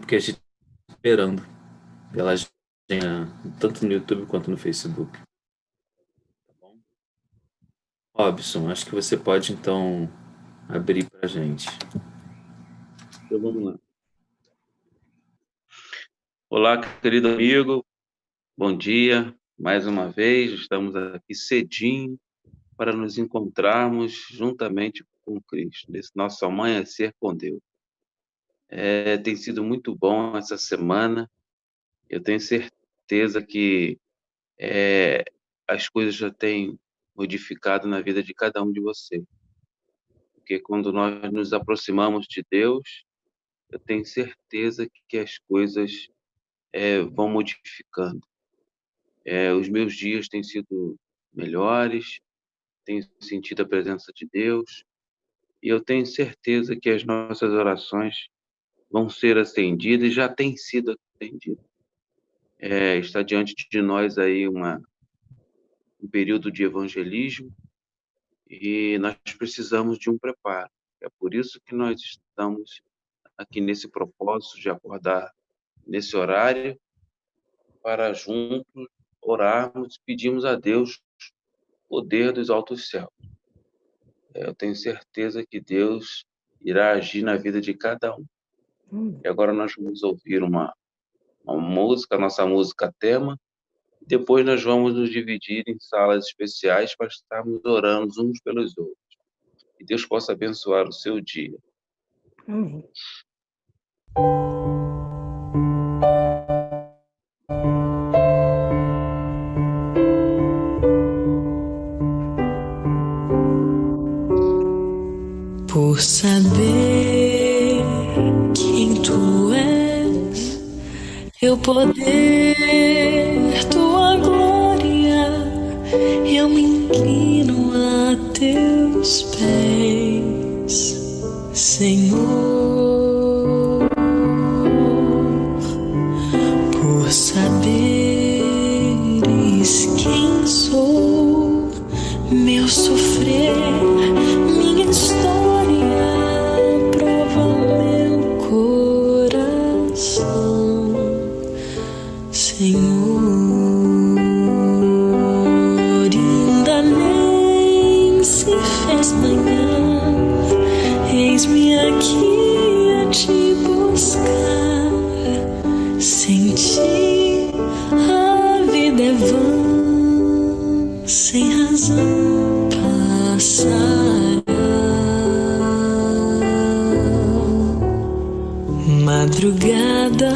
porque a gente está esperando pela gente, tanto no YouTube quanto no Facebook. Tá bom? Robson, acho que você pode então abrir para a gente. Então vamos lá. Olá, querido amigo, bom dia. Mais uma vez, estamos aqui cedinho para nos encontrarmos juntamente com Cristo, nesse nosso amanhecer com Deus. Tem sido muito bom essa semana. Eu tenho certeza que as coisas já têm modificado na vida de cada um de vocês. Porque quando nós nos aproximamos de Deus, eu tenho certeza que as coisas vão modificando. Os meus dias têm sido melhores, tenho sentido a presença de Deus, e eu tenho certeza que as nossas orações vão ser atendidas e já têm sido atendidas. Está diante de nós aí um período de evangelismo e nós precisamos de um preparo. É por isso que nós estamos aqui nesse propósito de acordar nesse horário para juntos orarmos e pedirmos a Deus poder dos altos céus. Eu tenho certeza que Deus irá agir na vida de cada um. E agora nós vamos ouvir uma música, nossa música tema. Depois nós vamos nos dividir em salas especiais para estarmos orando uns pelos outros. Que Deus possa abençoar o seu dia. Por saber quem tu és, eu poder tua glória, eu me inclino a teus pés, Senhor. Por saberes quem sou, meu sofrer, minha história, prova meu coração, Senhor. Ainda nem se fez manhã, eis-me aqui a te buscar. Sem ti a vida é vã, sem razão passará. Madrugada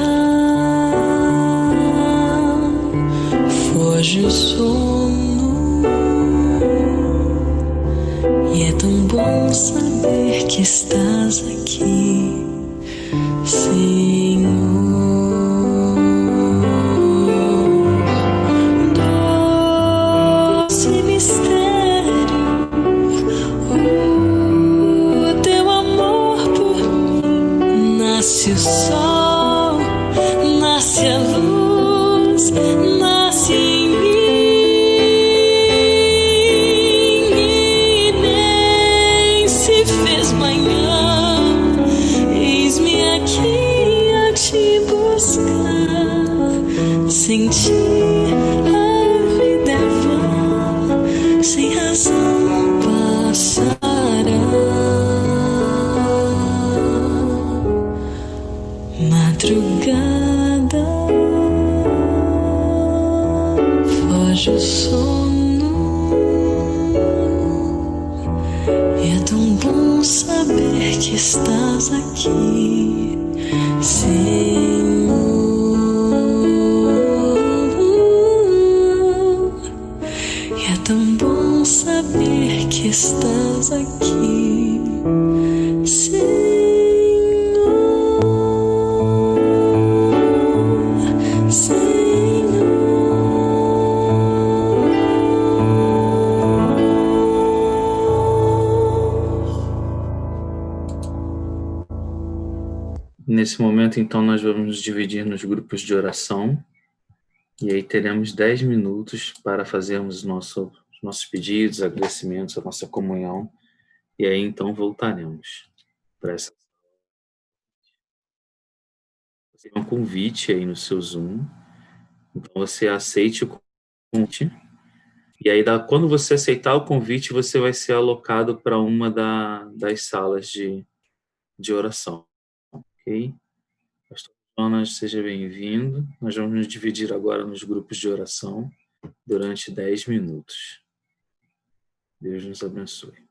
foge o sono, e é tão bom saber que estás aqui, Senhor. Doce mistério, o teu amor por mim. Nasce o sol, nasce a luz, nasce em mim, e nem se fez manhã, eis-me aqui a te buscar. Sem ti a vida é vã, sem razão passará. Madrugada foge o sono, e é tão bom saber que estás aqui, Senhor. E é tão bom saber que estás aqui, Senhor. Nesse momento, então, nós vamos nos dividir nos grupos de oração, e aí teremos 10 minutos para fazermos nossos pedidos, agradecimentos, a nossa comunhão, e aí então voltaremos para essa. Tem um convite aí no seu Zoom. Então, você aceite o convite. E aí, quando você aceitar o convite, você vai ser alocado para uma das salas de oração. Ok? Pastor Jonas, seja bem-vindo. Nós vamos nos dividir agora nos grupos de oração durante 10 minutos. Deus nos abençoe.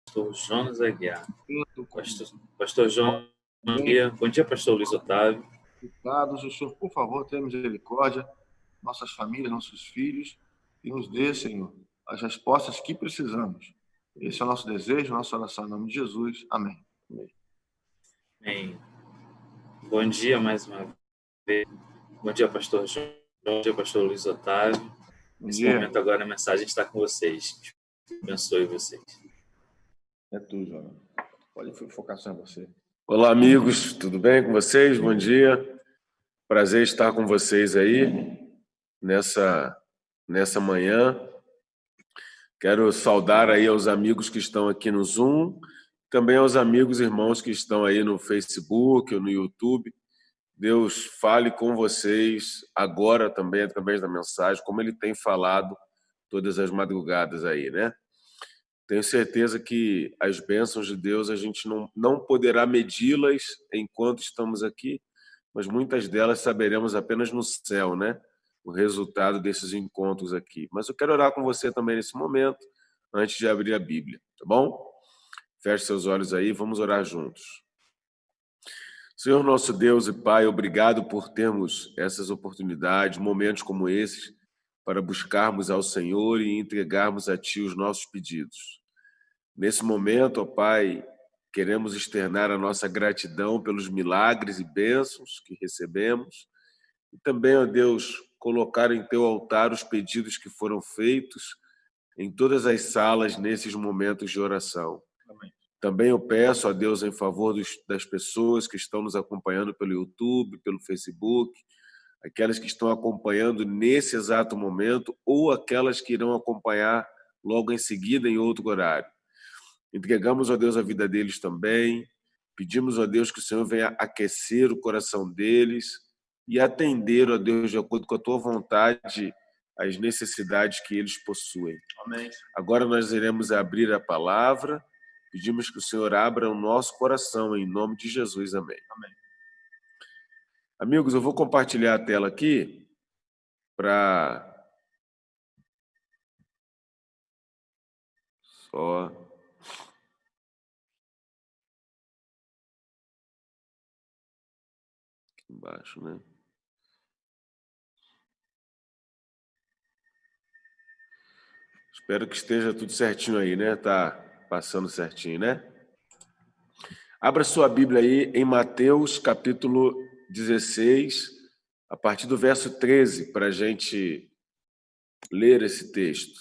Pastor Jonas Aguiar. Pastor Jonas Aguiar. Bom dia, pastor Luiz Otávio. Obrigado, o Senhor, por favor, tenha misericórdia, nossas famílias, nossos filhos, e nos dê, Senhor, as respostas que precisamos. Esse é o nosso desejo, nossa oração em nome de Jesus. Amém. Amém. Bom dia mais uma vez. Bom dia, pastor João. Bom dia, pastor Luiz Otávio. Nesse momento agora a mensagem está com vocês. Abençoe vocês. É tu, João. Pode focar só em você. Olá, amigos. Tudo bem com vocês? Bom dia. Prazer estar com vocês aí nessa manhã. Quero saudar aí aos amigos que estão aqui no Zoom, também aos amigos e irmãos que estão aí no Facebook ou no YouTube. Deus fale com vocês agora também através da mensagem, como Ele tem falado todas as madrugadas aí, né? Tenho certeza que as bênçãos de Deus a gente não poderá medi-las enquanto estamos aqui, mas muitas delas saberemos apenas no céu, né? O resultado desses encontros aqui. Mas eu quero orar com você também nesse momento, antes de abrir a Bíblia, tá bom? Feche seus olhos aí, vamos orar juntos. Senhor nosso Deus e Pai, obrigado por termos essas oportunidades, momentos como esses, para buscarmos ao Senhor e entregarmos a Ti os nossos pedidos. Nesse momento, ó Pai, queremos externar a nossa gratidão pelos milagres e bênçãos que recebemos e também, ó Deus, colocar em Teu altar os pedidos que foram feitos em todas as salas nesses momentos de oração. Amém. Também eu peço a Deus em favor das pessoas que estão nos acompanhando pelo YouTube, pelo Facebook, aquelas que estão acompanhando nesse exato momento ou aquelas que irão acompanhar logo em seguida em outro horário. Entregamos a Deus a vida deles também, pedimos a Deus que o Senhor venha aquecer o coração deles e atender, ó Deus, de acordo com a Tua vontade, as necessidades que eles possuem. Amém. Agora nós iremos abrir a palavra, pedimos que o Senhor abra o nosso coração, em nome de Jesus. Amém. Amém. Amigos, eu vou compartilhar a tela aqui para... Só... Aqui embaixo, né? Espero que esteja tudo certinho aí, né? Tá passando certinho, né? Abra sua Bíblia aí em Mateus, capítulo 16, a partir do verso 13, para a gente ler esse texto.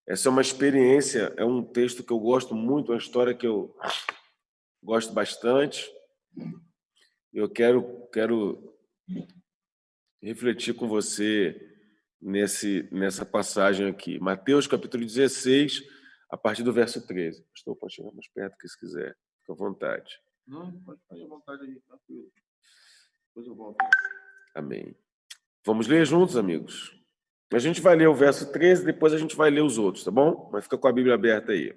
Essa é uma experiência, é um texto que eu gosto muito, uma história que eu gosto bastante. Eu quero refletir com você nessa passagem aqui. Mateus, capítulo 16, a partir do verso 13. Pastor, pode chegar mais perto que se quiser. Fica à vontade. Não, pode fazer à vontade aí, tranquilo. Depois eu volto. Amém. Vamos ler juntos, amigos? A gente vai ler o verso 13, depois a gente vai ler os outros, tá bom? Mas fica com a Bíblia aberta aí.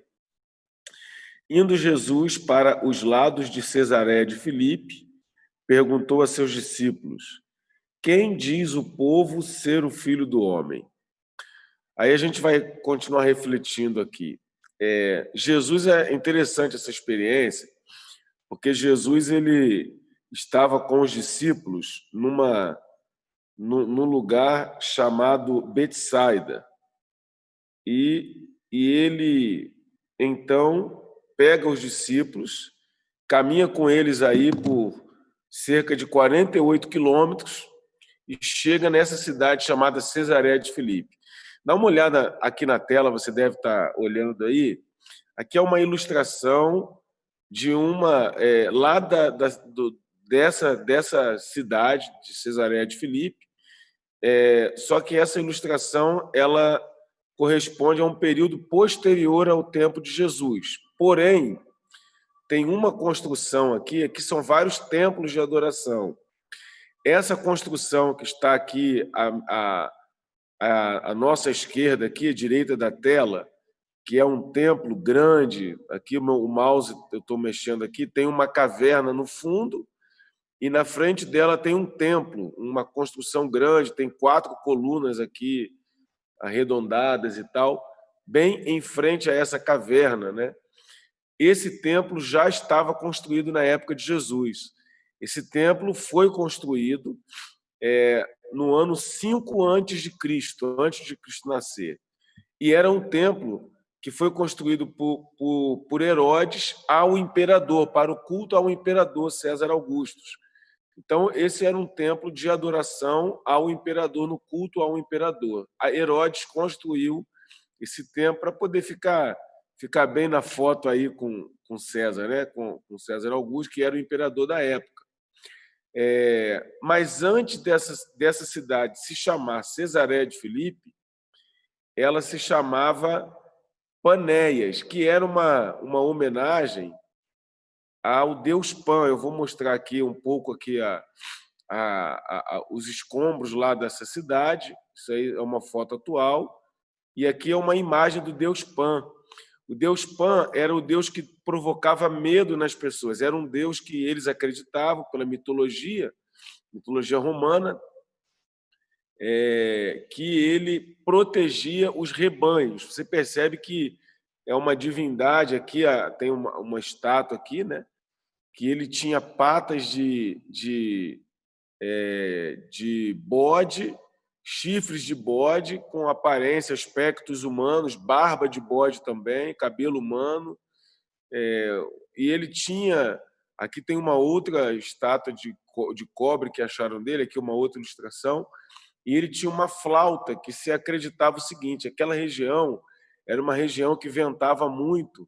Indo Jesus para os lados de Cesareia de Filipe, perguntou a seus discípulos: quem diz o povo ser o Filho do Homem? Aí a gente vai continuar refletindo aqui. Jesus, é interessante essa experiência, porque Jesus ele estava com os discípulos num lugar chamado Betsaida. E ele, então, pega os discípulos, caminha com eles aí por cerca de 48 quilômetros e chega nessa cidade chamada Cesareia de Filipe. Dá uma olhada aqui na tela, você deve estar olhando aí. Aqui é uma ilustração de lá dessa cidade de Cesareia de Filipe. Só que essa ilustração ela corresponde a um período posterior ao tempo de Jesus. Porém, tem uma construção aqui, que são vários templos de adoração. Essa construção que está aqui à nossa esquerda, aqui à direita da tela, que é um templo grande, aqui o mouse eu estou mexendo aqui, tem uma caverna no fundo e na frente dela tem um templo, uma construção grande, tem 4 colunas aqui arredondadas e tal, bem em frente a essa caverna, né? Esse templo já estava construído na época de Jesus. Esse templo foi construído no ano 5 antes de Cristo nascer. E era um templo que foi construído por Herodes ao imperador, para o culto ao imperador César Augusto. Então, esse era um templo de adoração ao imperador, no culto ao imperador. A Herodes construiu esse templo para poder ficar bem na foto aí com César, né? com César Augusto, que era o imperador da época. Mas antes dessa cidade se chamar Cesareia de Filipe, ela se chamava Panéias, que era uma homenagem ao deus Pan. Eu vou mostrar aqui um pouco aqui os escombros lá dessa cidade. Isso aí é uma foto atual. E aqui é uma imagem do deus Pan. O deus Pan era o deus que provocava medo nas pessoas. Era um deus que eles acreditavam, pela mitologia romana, que ele protegia os rebanhos. Você percebe que é uma divindade aqui, tem uma estátua aqui, né? Que ele tinha patas de bode, chifres de bode, com aparência, aspectos humanos, barba de bode também, cabelo humano. E ele tinha... Aqui tem uma outra estátua de cobre que acharam dele, aqui uma outra ilustração, e ele tinha uma flauta que se acreditava o seguinte: aquela região era uma região que ventava muito,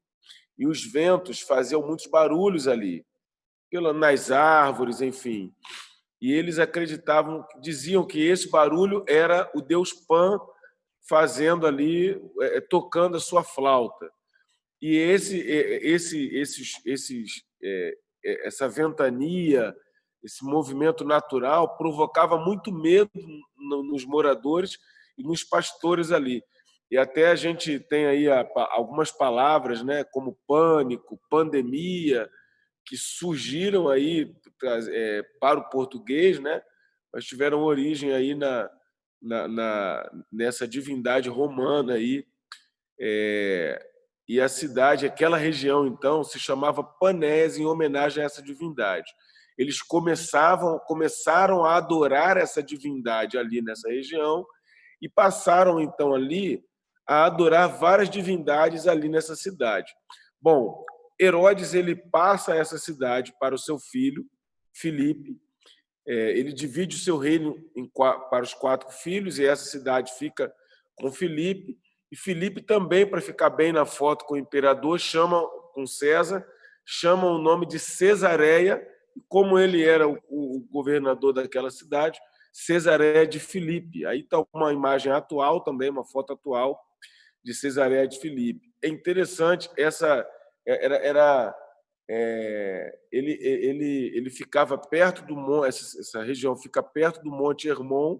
e os ventos faziam muitos barulhos ali, nas árvores, enfim. E eles acreditavam, diziam que esse barulho era o deus Pan fazendo ali, tocando a sua flauta. E essa ventania, esse movimento natural provocava muito medo nos moradores e nos pastores ali. E até a gente tem aí algumas palavras, né, como pânico, pandemia, que surgiram aí para o português, né, mas tiveram origem aí nessa divindade romana aí. E a cidade, aquela região, então, se chamava Panésia, em homenagem a essa divindade. Eles começaram a adorar essa divindade ali nessa região e passaram, então, ali a adorar várias divindades ali nessa cidade. Bom, Herodes ele passa essa cidade para o seu filho, Filipe. Ele divide o seu reino para os 4 filhos, e essa cidade fica com Filipe. E Filipe também, para ficar bem na foto com o imperador, com César, chama o nome de Cesareia, e como ele era o governador daquela cidade, Cesareia de Filipe. Aí está uma imagem atual também, uma foto atual de Cesareia de Filipe. É interessante, ele ficava perto do monte, essa região fica perto do Monte Hermon,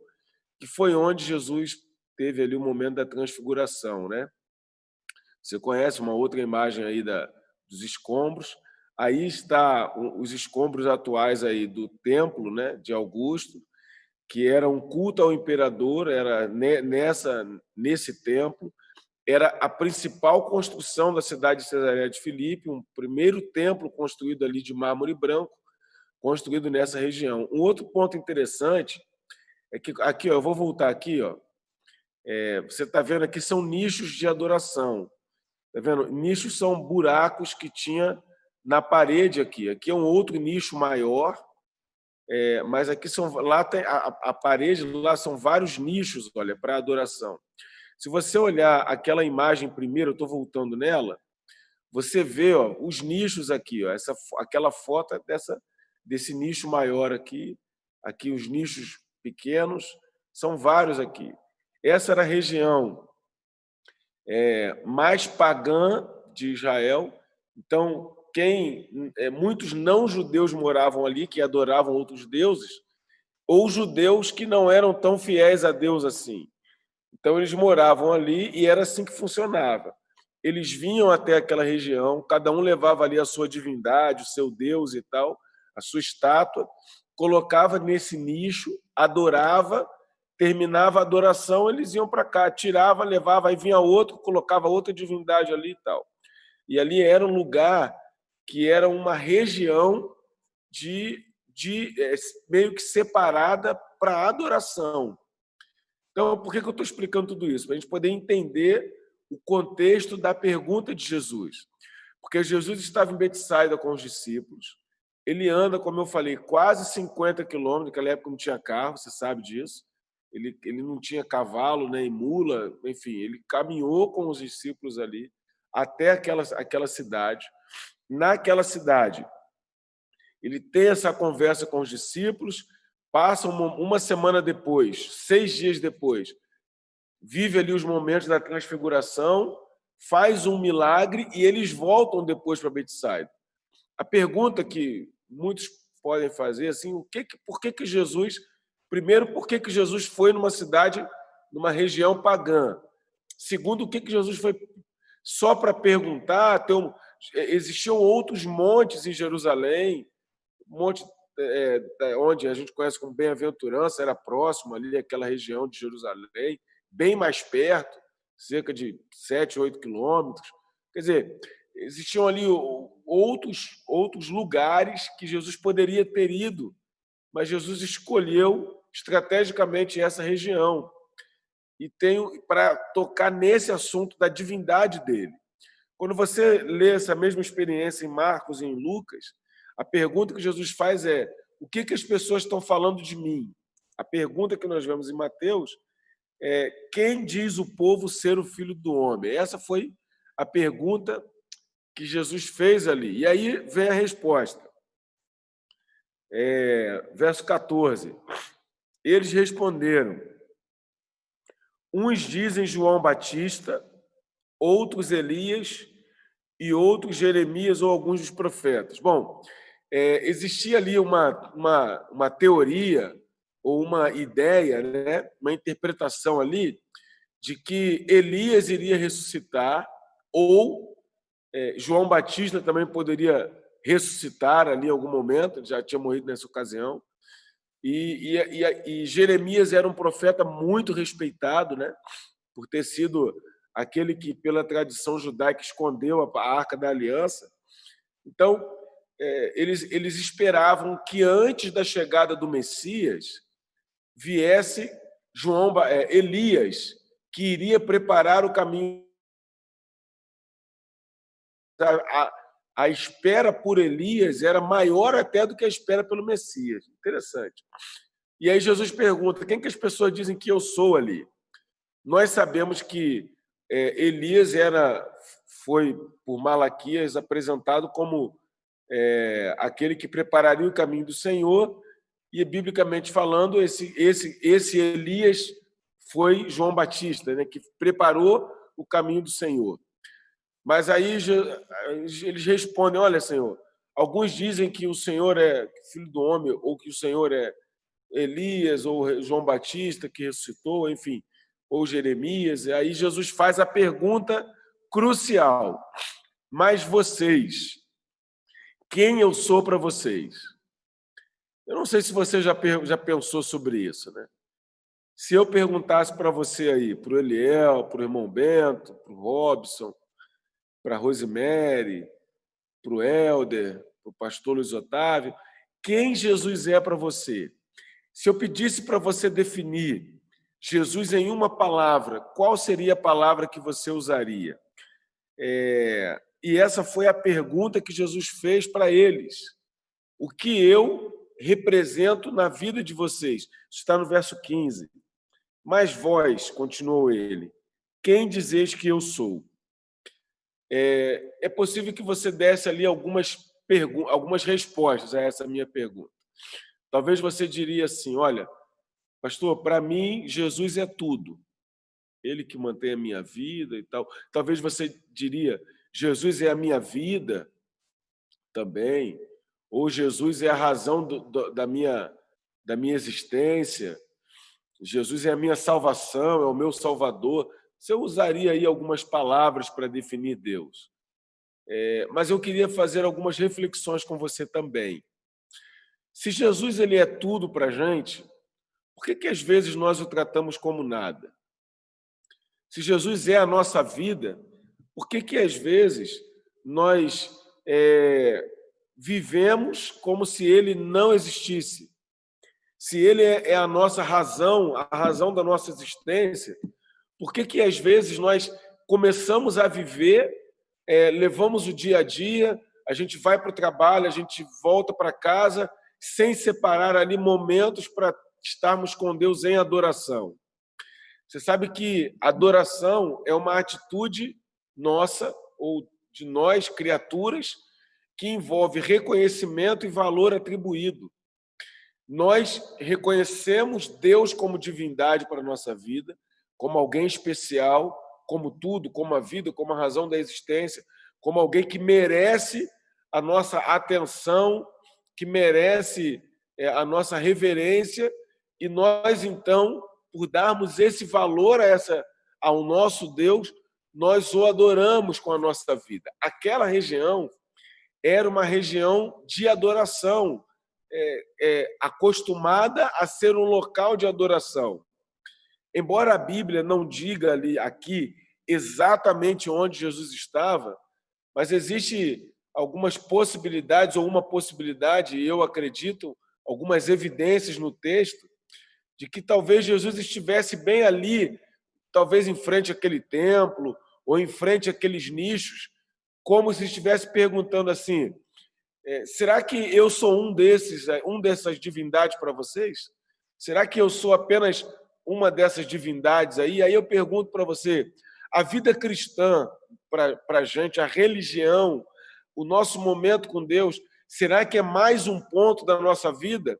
que foi onde Jesus teve ali o momento da transfiguração, né? Você conhece uma outra imagem aí dos escombros. Aí está os escombros atuais aí do templo, né, de Augusto, que era um culto ao imperador, era nesse templo. Era a principal construção da cidade de Cesareia de Filipe, um primeiro templo construído ali de mármore branco, construído nessa região. Um outro ponto interessante é que aqui, eu vou voltar aqui, você está vendo aqui são nichos de adoração. Está vendo? Nichos são buracos que tinha na parede aqui. Aqui é um outro nicho maior, mas aqui lá tem a parede, lá são vários nichos, olha, para adoração. Se você olhar aquela imagem primeiro, eu estou voltando nela, você vê os nichos aqui, aquela foto desse nicho maior aqui os nichos pequenos, são vários aqui. Essa era a região mais pagã de Israel. Então, muitos não-judeus moravam ali, que adoravam outros deuses, ou judeus que não eram tão fiéis a Deus assim. Então, eles moravam ali e era assim que funcionava. Eles vinham até aquela região, cada um levava ali a sua divindade, o seu Deus e tal. a sua estátua, colocava nesse nicho, adorava, terminava a adoração, eles iam para cá, tirava, levava, aí vinha outro, colocava outra divindade ali e tal. E ali era um lugar que era uma região meio que separada para adoração. Então, por que eu estou explicando tudo isso? Para a gente poder entender o contexto da pergunta de Jesus. Porque Jesus estava em Betsaida com os discípulos, ele anda, como eu falei, quase 50 quilômetros, naquela época não tinha carro, você sabe disso, ele não tinha cavalo, nem mula, enfim, ele caminhou com os discípulos ali até aquela cidade. Naquela cidade, ele tem essa conversa com os discípulos, passa uma semana depois, 6 dias depois, vive ali os momentos da transfiguração, faz um milagre e eles voltam depois para Betsaida. A pergunta que muitos podem fazer assim, por que Jesus, primeiro, por que Jesus foi numa cidade, numa região pagã? Segundo, o que Jesus foi só para perguntar? Existiam outros montes em Jerusalém, monte onde a gente conhece como Bem-aventurança, era próximo ali, aquela região de Jerusalém, bem mais perto, cerca de 7, 8 quilômetros. Quer dizer, existiam ali outros lugares que Jesus poderia ter ido, mas Jesus escolheu estrategicamente essa região e para tocar nesse assunto da divindade dele. Quando você lê essa mesma experiência em Marcos e em Lucas, a pergunta que Jesus faz é: o que as pessoas estão falando de mim? A pergunta que nós vemos em Mateus é: quem diz o povo ser o Filho do Homem? Essa foi a pergunta que Jesus fez ali. E aí vem a resposta. Verso 14. Eles responderam: uns dizem João Batista, outros Elias e outros Jeremias ou alguns dos profetas. Bom, existia ali uma teoria ou uma ideia, né, uma interpretação ali de que Elias iria ressuscitar ou João Batista também poderia ressuscitar ali em algum momento, ele já tinha morrido nessa ocasião. E Jeremias era um profeta muito respeitado, né, por ter sido aquele que, pela tradição judaica, escondeu a Arca da Aliança. Então, eles esperavam que, antes da chegada do Messias, viesse Elias, que iria preparar o caminho. A espera por Elias era maior até do que a espera pelo Messias. Interessante. E aí Jesus pergunta: quem que as pessoas dizem que eu sou ali? Nós sabemos que Elias foi, por Malaquias, apresentado como aquele que prepararia o caminho do Senhor, e, biblicamente falando, esse Elias foi João Batista, né, que preparou o caminho do Senhor. Mas aí eles respondem: olha, Senhor, alguns dizem que o Senhor é Filho do Homem, ou que o Senhor é Elias, ou João Batista, que ressuscitou, enfim, ou Jeremias. E aí Jesus faz a pergunta crucial: mas vocês, quem eu sou para vocês? Eu não sei se você já pensou sobre isso, né? Se eu perguntasse para você aí, para o Eliel, para o irmão Bento, para o Robson, para a Rosemary, para o Helder, para o pastor Luiz Otávio, quem Jesus é para você? Se eu pedisse para você definir Jesus em uma palavra, qual seria a palavra que você usaria? E essa foi a pergunta que Jesus fez para eles. O que eu represento na vida de vocês? Isso está no verso 15. Mas vós, continuou ele, quem dizeis que eu sou? É possível que você desse ali algumas respostas a essa minha pergunta. Talvez você diria assim: olha, pastor, para mim, Jesus é tudo. Ele que mantém a minha vida e tal. Talvez você diria: Jesus é a minha vida também. Ou Jesus é a razão da minha existência. Jesus é a minha salvação, é o meu Salvador. Você usaria aí algumas palavras para definir Deus. Mas eu queria fazer algumas reflexões com você também. Se Jesus ele é tudo para a gente, por que às vezes nós o tratamos como nada? Se Jesus é a nossa vida, por que às vezes nós vivemos como se ele não existisse? Se ele é a nossa razão, a razão da nossa existência, por que às vezes nós começamos a viver, levamos o dia a dia, a gente vai para o trabalho, a gente volta para casa, sem separar ali momentos para estarmos com Deus em adoração? Você sabe que adoração é uma atitude nossa, ou de nós, criaturas, que envolve reconhecimento e valor atribuído. Nós reconhecemos Deus como divindade para a nossa vida, como alguém especial, como tudo, como a vida, como a razão da existência, como alguém que merece a nossa atenção, que merece a nossa reverência, e nós, então, por darmos esse valor ao nosso Deus, nós o adoramos com a nossa vida. Aquela região era uma região de adoração, acostumada a ser um local de adoração. Embora a Bíblia não diga aqui exatamente onde Jesus estava, mas existe algumas possibilidades, ou uma possibilidade, eu acredito, algumas evidências no texto, de que talvez Jesus estivesse bem ali, talvez em frente àquele templo, ou em frente àqueles nichos, como se estivesse perguntando assim: será que eu sou um dessas divindades para vocês? Será que eu sou apenas uma dessas divindades aí? Aí eu pergunto para você, a vida cristã para a gente, a religião, o nosso momento com Deus, será que é mais um ponto da nossa vida?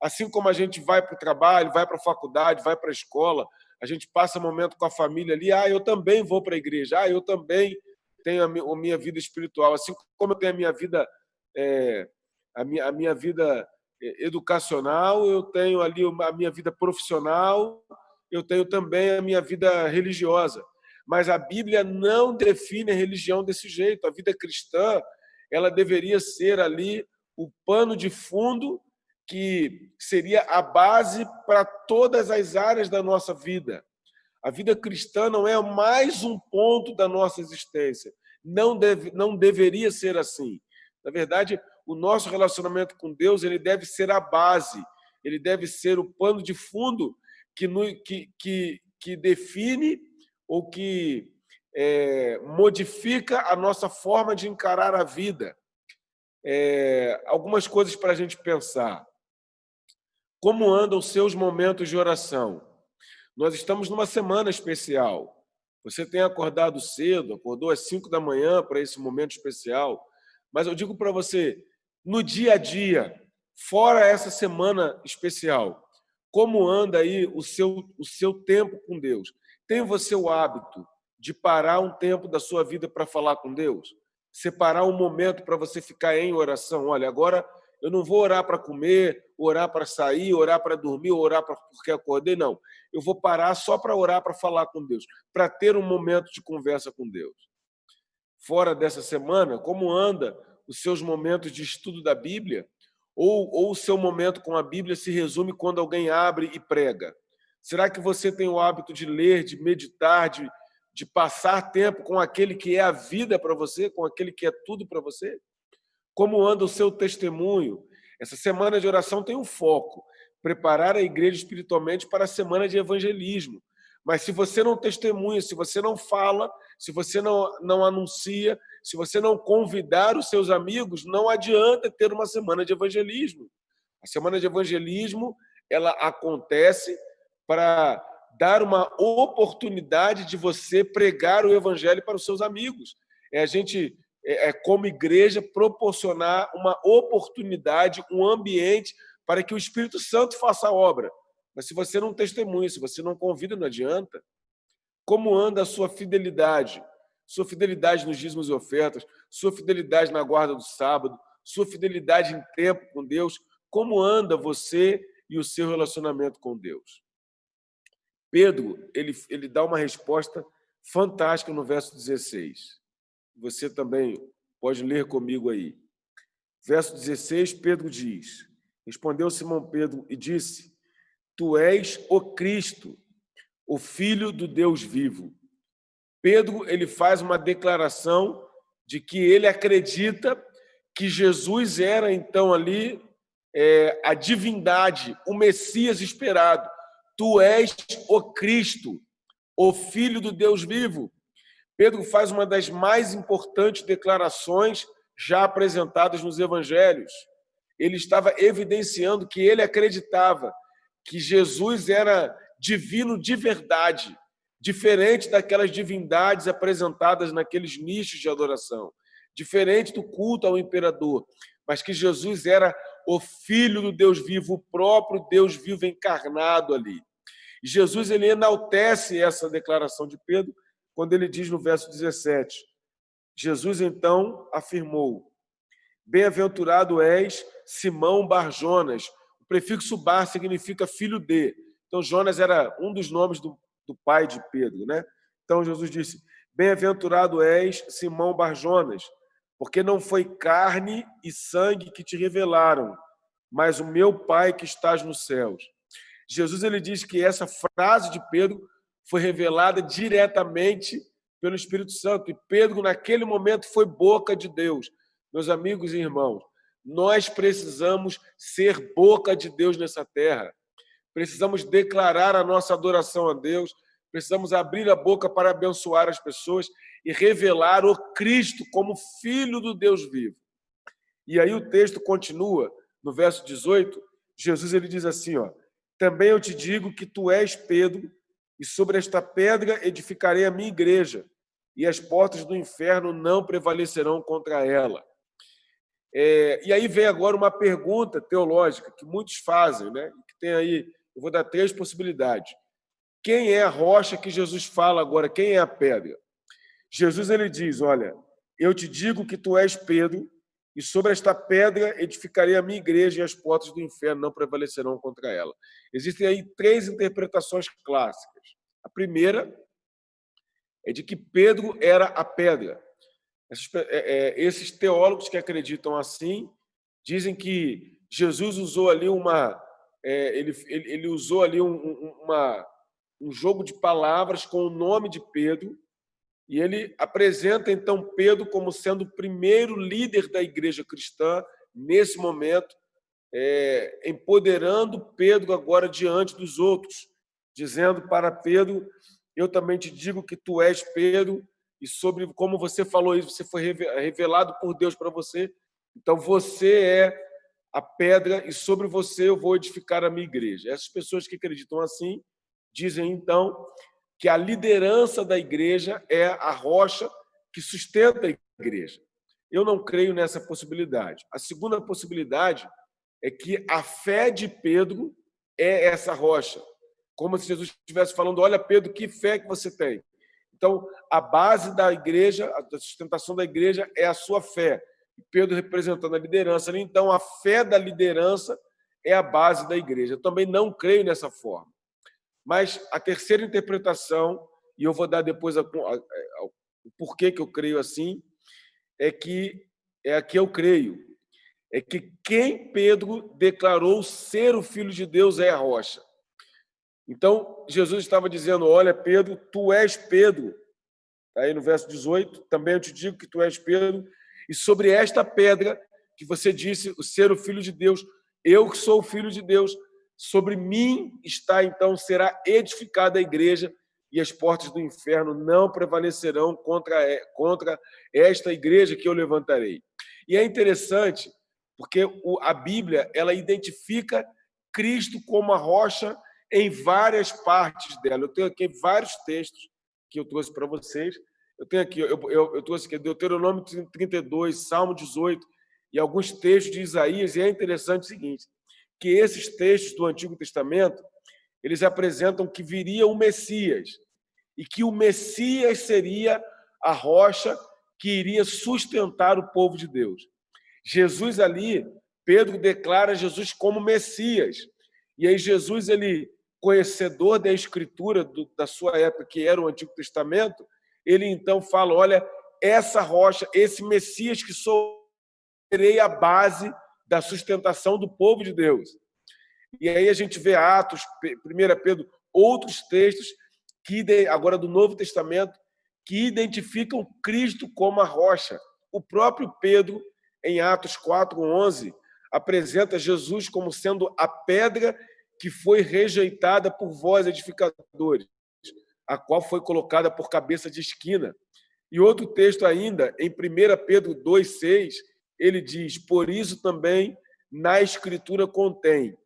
Assim como a gente vai para o trabalho, vai para a faculdade, vai para a escola, a gente passa momento com a família ali, eu também vou para a igreja, eu também tenho a minha vida espiritual, assim como eu tenho a minha vida, a minha vida educacional, eu tenho ali a minha vida profissional, eu tenho também a minha vida religiosa. Mas a Bíblia não define a religião desse jeito. A vida cristã, ela deveria ser ali o pano de fundo que seria a base para todas as áreas da nossa vida. A vida cristã não é mais um ponto da nossa existência. Não deveria ser assim. Na verdade, o nosso relacionamento com Deus ele deve ser a base, ele deve ser o pano de fundo que define ou que modifica a nossa forma de encarar a vida. Algumas coisas para a gente pensar. Como andam os seus momentos de oração? Nós estamos numa semana especial. Você tem acordado cedo, acordou às 5 da manhã para esse momento especial. Mas eu digo para você, no dia a dia, fora essa semana especial, como anda aí o seu tempo com Deus? Tem você o hábito de parar um tempo da sua vida para falar com Deus? Separar um momento para você ficar em oração? Olha, agora eu não vou orar para comer, orar para sair, orar para dormir, orar porque acordei, não. Eu vou parar só para orar, para falar com Deus, para ter um momento de conversa com Deus. Fora dessa semana, como anda os seus momentos de estudo da Bíblia? Ou o seu momento com a Bíblia se resume quando alguém abre e prega? Será que você tem o hábito de ler, de meditar, de passar tempo com aquele que é a vida para você, com aquele que é tudo para você? Como anda o seu testemunho? Essa semana de oração tem um foco: preparar a igreja espiritualmente para a semana de evangelismo. Mas se você não testemunha, se você não fala, se você não anuncia, se você não convidar os seus amigos, não adianta ter uma semana de evangelismo. A semana de evangelismo ela acontece para dar uma oportunidade de você pregar o evangelho para os seus amigos. A gente, como igreja, proporcionar uma oportunidade, um ambiente para que o Espírito Santo faça a obra. Mas se você não testemunha, se você não convida, não adianta. Como anda a sua fidelidade? Sua fidelidade nos dízimos e ofertas, sua fidelidade na guarda do sábado, sua fidelidade em tempo com Deus. Como anda você e o seu relacionamento com Deus? Pedro, ele dá uma resposta fantástica no verso 16. Você também pode ler comigo aí. Verso 16, Pedro diz: Respondeu Simão Pedro e disse: Tu és o Cristo, o Filho do Deus vivo. Pedro, ele faz uma declaração de que ele acredita que Jesus era, então, ali a divindade, o Messias esperado. Tu és o Cristo, o Filho do Deus vivo. Pedro faz uma das mais importantes declarações já apresentadas nos evangelhos. Ele estava evidenciando que ele acreditava que Jesus era divino de verdade, diferente daquelas divindades apresentadas naqueles nichos de adoração, diferente do culto ao imperador, mas que Jesus era o Filho do Deus vivo, o próprio Deus vivo encarnado ali. E Jesus, ele enaltece essa declaração de Pedro quando ele diz no verso 17, Jesus então afirmou: Bem-aventurado és, Simão Bar-Jonas. O prefixo Bar significa filho de. Então, Jonas era um dos nomes do pai de Pedro, né? Então, Jesus disse: Bem-aventurado és, Simão Bar-Jonas, porque não foi carne e sangue que te revelaram, mas o meu Pai que estás nos céus. Jesus, ele diz que essa frase de Pedro foi revelada diretamente pelo Espírito Santo. E Pedro, naquele momento, foi boca de Deus. Meus amigos e irmãos, nós precisamos ser boca de Deus nessa terra. Precisamos declarar a nossa adoração a Deus. Precisamos abrir a boca para abençoar as pessoas e revelar o Cristo como Filho do Deus vivo. E aí o texto continua, no verso 18, Jesus, ele diz assim, também eu te digo que tu és Pedro, e sobre esta pedra edificarei a minha igreja, e as portas do inferno não prevalecerão contra ela. E aí vem agora uma pergunta teológica que muitos fazem, né? Que tem aí, eu vou dar 3 possibilidades. Quem é a rocha que Jesus fala agora? Quem é a pedra? Jesus, ele diz, olha, eu te digo que tu és Pedro, e sobre esta pedra edificarei a minha igreja, e as portas do inferno não prevalecerão contra ela. Existem aí 3 interpretações clássicas. A primeira é de que Pedro era a pedra. Esses teólogos que acreditam assim dizem que Jesus usou ali ele usou ali um jogo de palavras com o nome de Pedro, e ele apresenta então Pedro como sendo o primeiro líder da igreja cristã nesse momento, empoderando Pedro agora diante dos outros, dizendo para Pedro: eu também te digo que tu és Pedro, e sobre como você falou isso, você foi revelado por Deus para você, então você é a pedra e sobre você eu vou edificar a minha igreja. Essas pessoas que acreditam assim dizem então que a liderança da igreja é a rocha que sustenta a igreja. Eu não creio nessa possibilidade. A segunda possibilidade é que a fé de Pedro é essa rocha. Como se Jesus estivesse falando: olha, Pedro, que fé que você tem. Então, a base da igreja, a sustentação da igreja é a sua fé. Pedro representando a liderança. Então, a fé da liderança é a base da igreja. Eu também não creio nessa forma. Mas a terceira interpretação, e eu vou dar depois o porquê que eu creio assim, é a que eu creio. É que quem Pedro declarou ser o Filho de Deus é a rocha. Então, Jesus estava dizendo: olha, Pedro, tu és Pedro. Aí no verso 18, também eu te digo que tu és Pedro, e sobre esta pedra que você disse ser o Filho de Deus, eu que sou o Filho de Deus, sobre mim está, então, será edificada a igreja, e as portas do inferno não prevalecerão contra esta igreja que eu levantarei. E é interessante, porque a Bíblia, ela identifica Cristo como a rocha em várias partes dela. Eu tenho aqui vários textos que eu trouxe para vocês. Eu tenho aqui, eu trouxe aqui Deuteronômio 32, Salmo 18 e alguns textos de Isaías, e é interessante o seguinte, que esses textos do Antigo Testamento, eles apresentam que viria o Messias, e que o Messias seria a rocha que iria sustentar o povo de Deus. Jesus ali, Pedro declara Jesus como Messias, e aí Jesus, ele, conhecedor da Escritura da sua época, que era o Antigo Testamento, ele então fala: olha, essa rocha, esse Messias que sou, serei a base da sustentação do povo de Deus. E aí a gente vê Atos, 1 Pedro, outros textos, agora do Novo Testamento, que identificam Cristo como a rocha. O próprio Pedro, em Atos 4:11, apresenta Jesus como sendo a pedra que foi rejeitada por vós, edificadores, a qual foi colocada por cabeça de esquina. E outro texto ainda, em 1 Pedro 2:6, ele diz: por isso também na Escritura contém: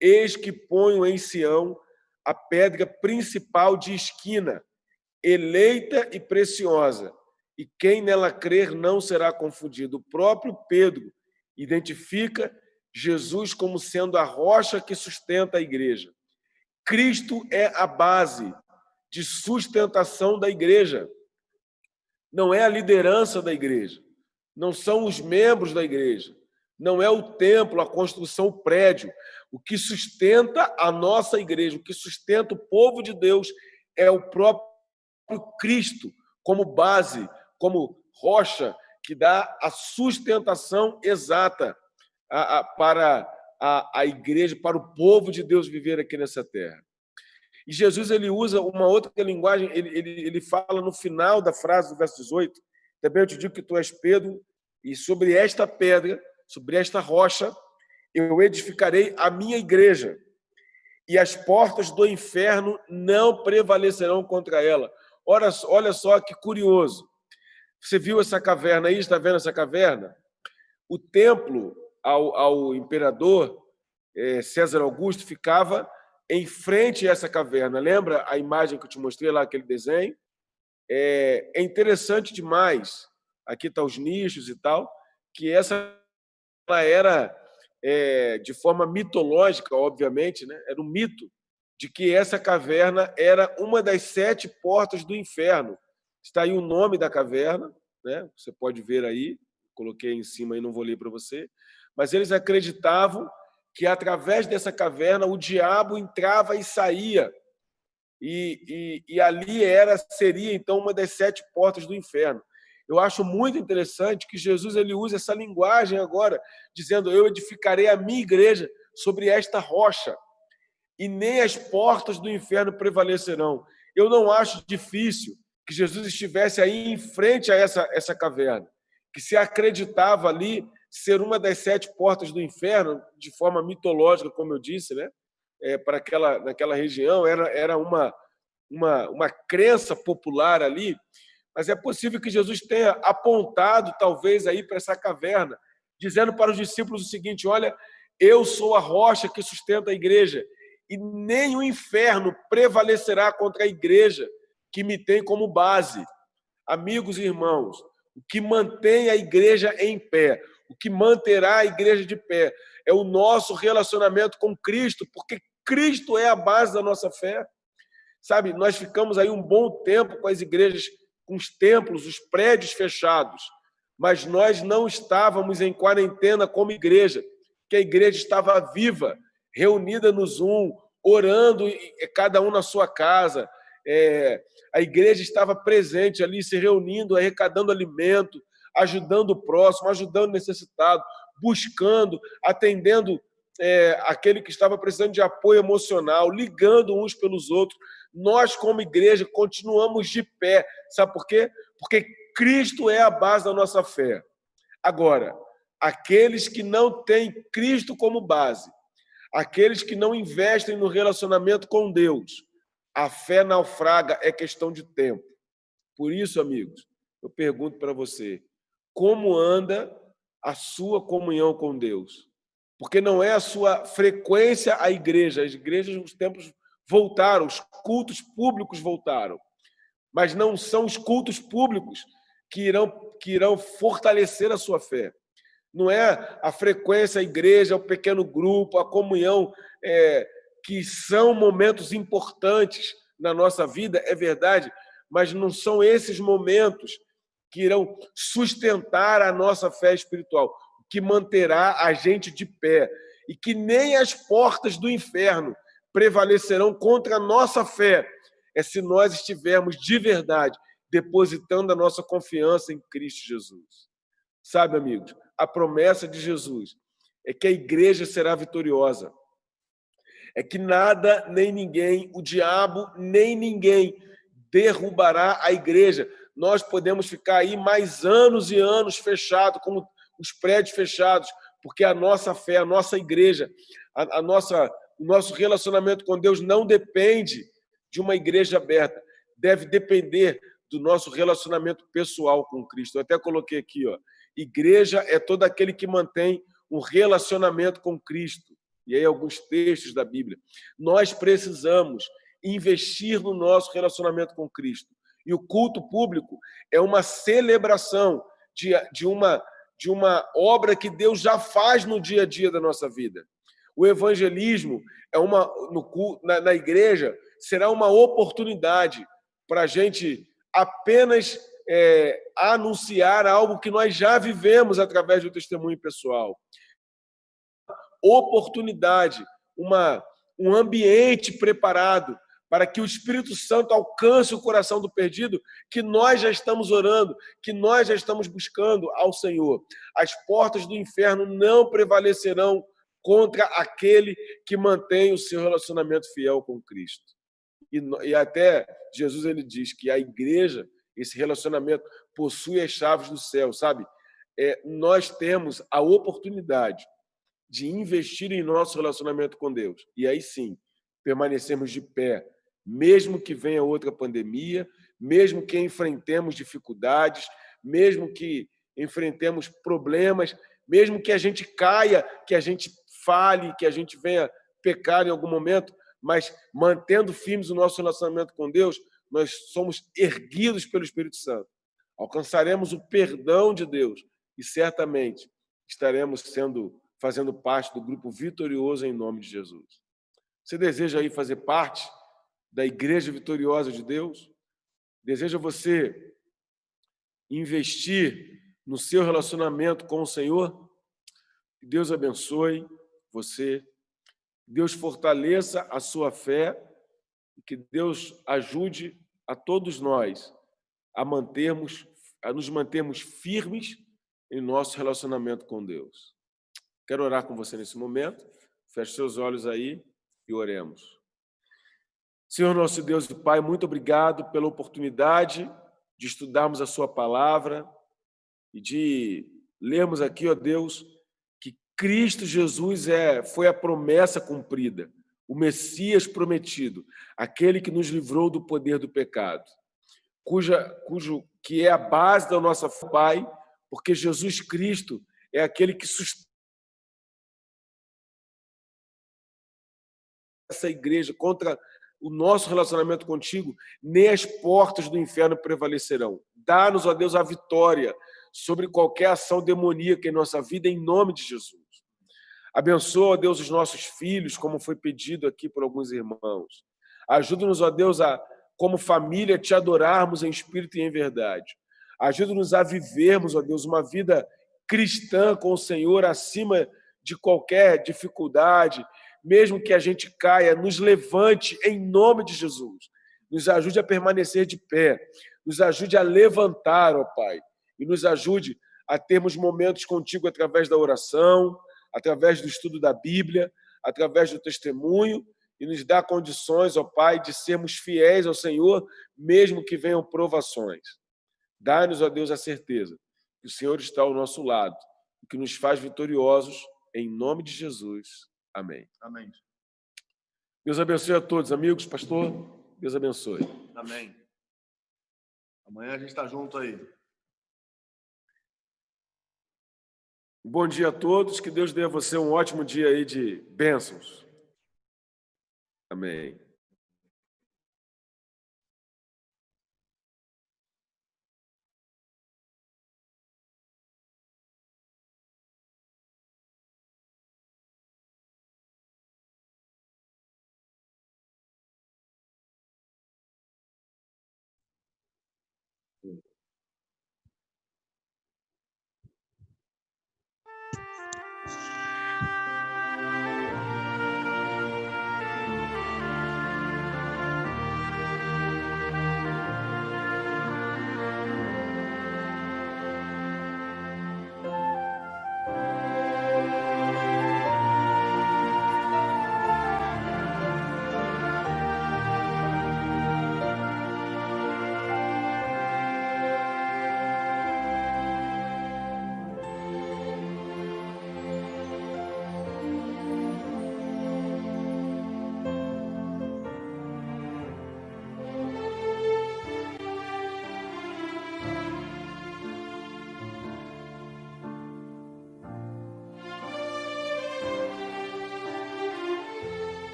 eis que ponho em Sião a pedra principal de esquina, eleita e preciosa, e quem nela crer não será confundido. O próprio Pedro identifica Jesus como sendo a rocha que sustenta a igreja. Cristo é a base de sustentação da igreja. Não é a liderança da igreja, não são os membros da igreja, não é o templo, a construção, o prédio. O que sustenta a nossa igreja, o que sustenta o povo de Deus é o próprio Cristo, como base, como rocha, que dá a sustentação exata para a igreja, para o povo de Deus viver aqui nessa terra. E Jesus ele usa uma outra linguagem, ele fala no final da frase do verso 18, também eu te digo que tu és Pedro, e sobre esta pedra, sobre esta rocha, eu edificarei a minha igreja, e as portas do inferno não prevalecerão contra ela. Olha só que curioso. Você viu essa caverna aí? Está vendo essa caverna? O templo ao imperador César Augusto ficava em frente a essa caverna. Lembra a imagem que eu te mostrei lá, aquele desenho? É interessante demais. Aqui estão os nichos e tal, que ela era, de forma mitológica, obviamente, né? Era um mito de que essa caverna era uma das 7 portas do inferno. Está aí o nome da caverna, né? Você pode ver aí, coloquei em cima e não vou ler para você, mas eles acreditavam que através dessa caverna o diabo entrava e saía, e ali seria então uma das 7 portas do inferno. Eu acho muito interessante que Jesus ele usa essa linguagem agora, dizendo: eu edificarei a minha igreja sobre esta rocha, e nem as portas do inferno prevalecerão. Eu não acho difícil que Jesus estivesse aí em frente a essa caverna, que se acreditava ali ser uma das 7 portas do inferno, de forma mitológica, como eu disse, né? Naquela região, era uma crença popular ali, mas é possível que Jesus tenha apontado, talvez, aí para essa caverna, dizendo para os discípulos o seguinte: olha, eu sou a rocha que sustenta a igreja, e nem o inferno prevalecerá contra a igreja que me tem como base. Amigos e irmãos, o que mantém a igreja em pé, o que manterá a igreja de pé, é o nosso relacionamento com Cristo, porque Cristo é a base da nossa fé. Sabe, nós ficamos aí um bom tempo com as igrejas, com os templos, os prédios fechados, mas nós não estávamos em quarentena como igreja, que a igreja estava viva, reunida no Zoom, orando, cada um na sua casa. A igreja estava presente ali, se reunindo, arrecadando alimento, ajudando o próximo, ajudando o necessitado, buscando, atendendo aquele que estava precisando de apoio emocional, ligando uns pelos outros. Nós, como igreja, continuamos de pé. Sabe por quê? Porque Cristo é a base da nossa fé. Agora, aqueles que não têm Cristo como base, aqueles que não investem no relacionamento com Deus, a fé naufraga, é questão de tempo. Por isso, amigos, eu pergunto para você: como anda a sua comunhão com Deus? Porque não é a sua frequência à igreja. As igrejas, os templos voltaram, os cultos públicos voltaram, mas não são os cultos públicos que irão fortalecer a sua fé. Não é a frequência à igreja, o pequeno grupo, a comunhão, que são momentos importantes na nossa vida, é verdade, mas não são esses momentos que irão sustentar a nossa fé espiritual, que manterá a gente de pé, e que nem as portas do inferno prevalecerão contra a nossa fé, se nós estivermos de verdade depositando a nossa confiança em Cristo Jesus. Sabe, amigos, a promessa de Jesus é que a igreja será vitoriosa. É que nada, nem ninguém, o diabo, nem ninguém derrubará a igreja. Nós podemos ficar aí mais anos e anos fechados, como os prédios fechados, porque a nossa fé, a nossa igreja, o nosso relacionamento com Deus não depende de uma igreja aberta, deve depender do nosso relacionamento pessoal com Cristo. Eu até coloquei aqui, ó, igreja é todo aquele que mantém um relacionamento com Cristo. E aí alguns textos da Bíblia. Nós precisamos investir no nosso relacionamento com Cristo. E o culto público é uma celebração de uma obra que Deus já faz no dia a dia da nossa vida. O evangelismo na igreja será uma oportunidade para a gente apenas anunciar algo que nós já vivemos através do testemunho pessoal. Oportunidade, um ambiente preparado para que o Espírito Santo alcance o coração do perdido, que nós já estamos orando, que nós já estamos buscando ao Senhor. As portas do inferno não prevalecerão contra aquele que mantém o seu relacionamento fiel com Cristo. E até Jesus ele diz que a igreja, esse relacionamento, possui as chaves do céu, sabe? Nós temos a oportunidade de investir em nosso relacionamento com Deus. E aí sim, permanecermos de pé, mesmo que venha outra pandemia, mesmo que enfrentemos dificuldades, mesmo que enfrentemos problemas, mesmo que a gente caia, que a gente fale, que a gente venha pecar em algum momento, mas mantendo firmes o nosso relacionamento com Deus, nós somos erguidos pelo Espírito Santo. Alcançaremos o perdão de Deus e certamente estaremos fazendo parte do grupo vitorioso em nome de Jesus. Você deseja aí fazer parte da Igreja Vitoriosa de Deus? Deseja você investir no seu relacionamento com o Senhor? Que Deus abençoe você, Deus fortaleça a sua fé e que Deus ajude a todos nós a nos mantermos firmes em nosso relacionamento com Deus. Quero orar com você nesse momento. Feche seus olhos aí e oremos. Senhor, nosso Deus e Pai, muito obrigado pela oportunidade de estudarmos a sua palavra e de lermos aqui, ó Deus, que Cristo Jesus foi a promessa cumprida, o Messias prometido, aquele que nos livrou do poder do pecado, que é a base da nossa fé, Pai, porque Jesus Cristo é aquele que sustenta essa igreja contra o nosso relacionamento contigo, nem as portas do inferno prevalecerão. Dá-nos, ó Deus, a vitória sobre qualquer ação demoníaca em nossa vida, em nome de Jesus. Abençoa, ó Deus, os nossos filhos, como foi pedido aqui por alguns irmãos. Ajuda-nos, ó Deus, como família, te adorarmos em espírito e em verdade. Ajuda-nos a vivermos, ó Deus, uma vida cristã com o Senhor acima de qualquer dificuldade, mesmo que a gente caia, nos levante em nome de Jesus. Nos ajude a permanecer de pé, nos ajude a levantar, ó Pai, e nos ajude a termos momentos contigo através da oração, através do estudo da Bíblia, através do testemunho, e nos dá condições, ó Pai, de sermos fiéis ao Senhor, mesmo que venham provações. Dá-nos, ó Deus, a certeza que o Senhor está ao nosso lado, e que nos faz vitoriosos, em nome de Jesus. Amém. Amém. Deus abençoe a todos, amigos, pastor. Deus abençoe. Amém. Amanhã a gente está junto aí. Bom dia a todos. Que Deus dê a você um ótimo dia aí de bênçãos. Amém.